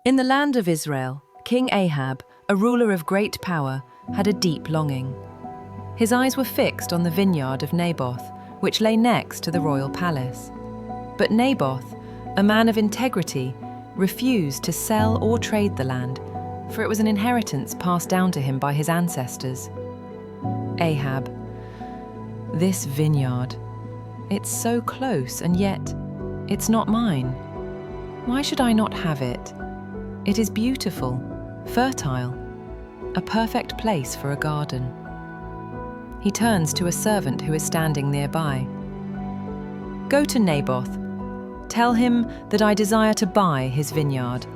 In the land of Israel, King Ahab, a ruler of great power, had a deep longing. His eyes were fixed on the vineyard of Naboth, which lay next to the royal palace. But Naboth, a man of integrity, refused to sell or trade the land, for it was an inheritance passed down to him by his ancestors. Ahab, this vineyard, it's so close and yet it's not mine. Why should I not have it? It is beautiful, fertile, a perfect place for a garden. He turns to a servant who is standing nearby. Go to Naboth. Tell him that I desire to buy his vineyard.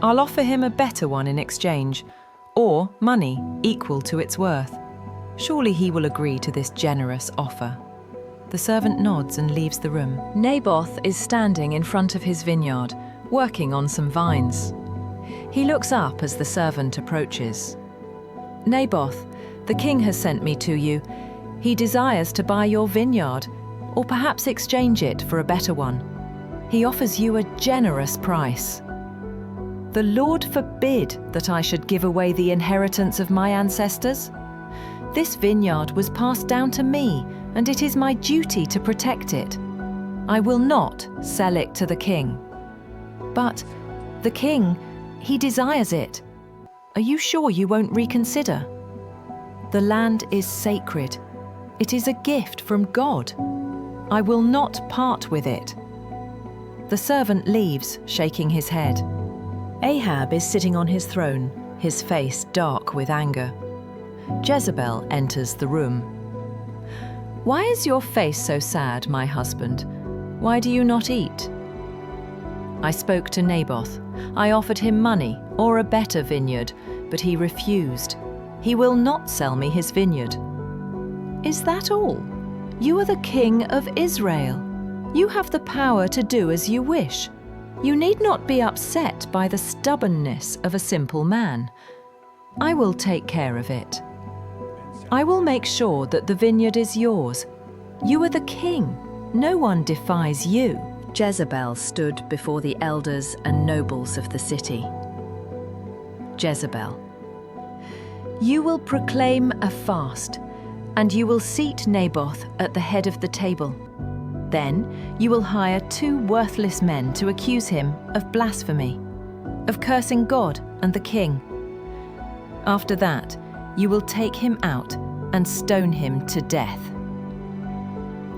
I'll offer him a better one in exchange, or money equal to its worth. Surely he will agree to this generous offer. The servant nods and leaves the room. Naboth is standing in front of his vineyard, working on some vines. He looks up as the servant approaches. Naboth, the king has sent me to you. He desires to buy your vineyard, or perhaps exchange it for a better one. He offers you a generous price. The Lord forbid that I should give away the inheritance of my ancestors. This vineyard was passed down to me, and it is my duty to protect it. I will not sell it to the king. But the king, he desires it. Are you sure you won't reconsider? The land is sacred. It is a gift from God. I will not part with it. The servant leaves, shaking his head. Ahab is sitting on his throne, his face dark with anger. Jezebel enters the room. Why is your face so sad, my husband? Why do you not eat? I spoke to Naboth. I offered him money or a better vineyard, but he refused. He will not sell me his vineyard. Is that all? You are the king of Israel. You have the power to do as you wish. You need not be upset by the stubbornness of a simple man. I will take care of it. I will make sure that the vineyard is yours. You are the king. No one defies you. Jezebel stood before the elders and nobles of the city. Jezebel, you will proclaim a fast, and you will seat Naboth at the head of the table. Then you will hire 2 worthless men to accuse him of blasphemy, of cursing God and the king. After that, you will take him out and stone him to death.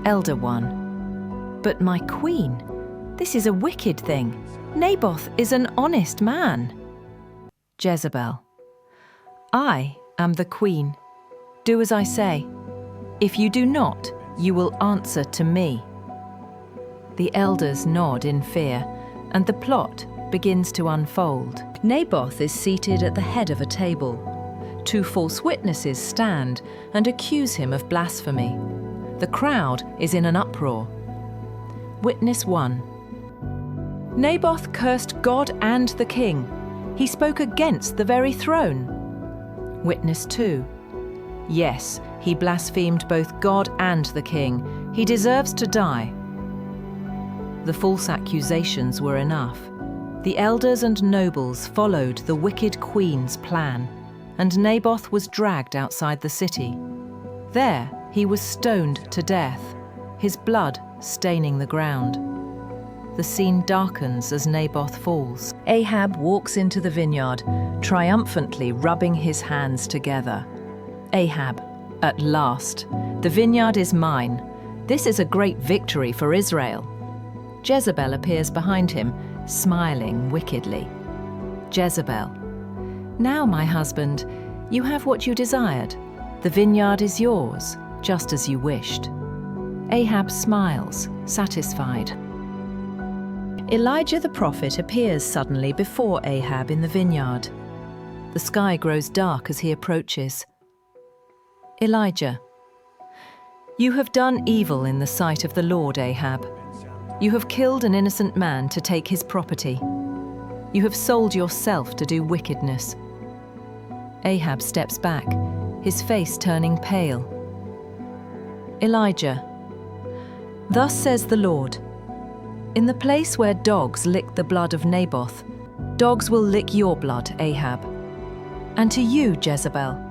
Elder 1, but my queen, this is a wicked thing. Naboth is an honest man. Jezebel, I am the queen. Do as I say. If you do not, you will answer to me. The elders nod in fear, and the plot begins to unfold. Naboth is seated at the head of a table. 2 false witnesses stand and accuse him of blasphemy. The crowd is in an uproar. Witness 1. Naboth cursed God and the king. He spoke against the very throne. Witness 2. Yes, he blasphemed both God and the king. He deserves to die. The false accusations were enough. The elders and nobles followed the wicked queen's plan, and Naboth was dragged outside the city. There he was stoned to death, his blood staining the ground. The scene darkens as Naboth falls. Ahab walks into the vineyard, triumphantly rubbing his hands together. Ahab, at last, the vineyard is mine. This is a great victory for Israel. Jezebel appears behind him, smiling wickedly. Jezebel, now, my husband, you have what you desired. The vineyard is yours, just as you wished. Ahab smiles, satisfied. Elijah the prophet appears suddenly before Ahab in the vineyard. The sky grows dark as he approaches. Elijah, you have done evil in the sight of the Lord, Ahab. You have killed an innocent man to take his property. You have sold yourself to do wickedness. Ahab steps back, his face turning pale. Elijah, thus says the Lord, in the place where dogs licked the blood of Naboth, Dogs will lick your blood, Ahab. And to you, Jezebel,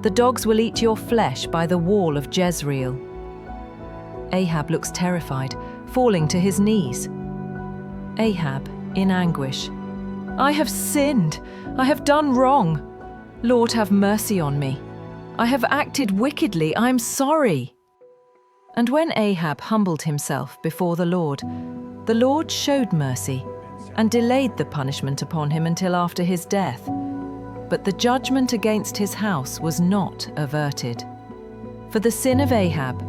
the dogs will eat your flesh by the wall of Jezreel. Ahab looks terrified, falling to his knees. Ahab, in anguish, I have sinned. I have done wrong. Lord, have mercy on me. I have acted wickedly. I am sorry. And when Ahab humbled himself before the Lord showed mercy and delayed the punishment upon him until after his death. But the judgment against his house was not averted. For the sin of Ahab,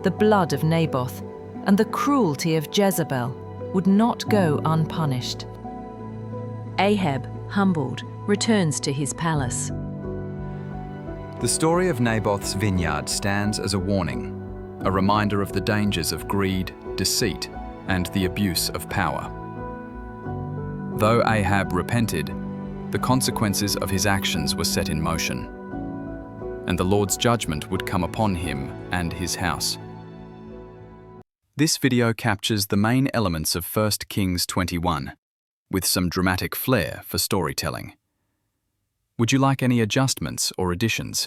the blood of Naboth, and the cruelty of Jezebel would not go unpunished. Ahab, humbled, returns to his palace. The story of Naboth's vineyard stands as a warning, a reminder of the dangers of greed, deceit, and the abuse of power. Though Ahab repented, the consequences of his actions were set in motion, and the Lord's judgment would come upon him and his house. This video captures the main elements of 1 Kings 21, with some dramatic flair for storytelling. Would you like any adjustments or additions?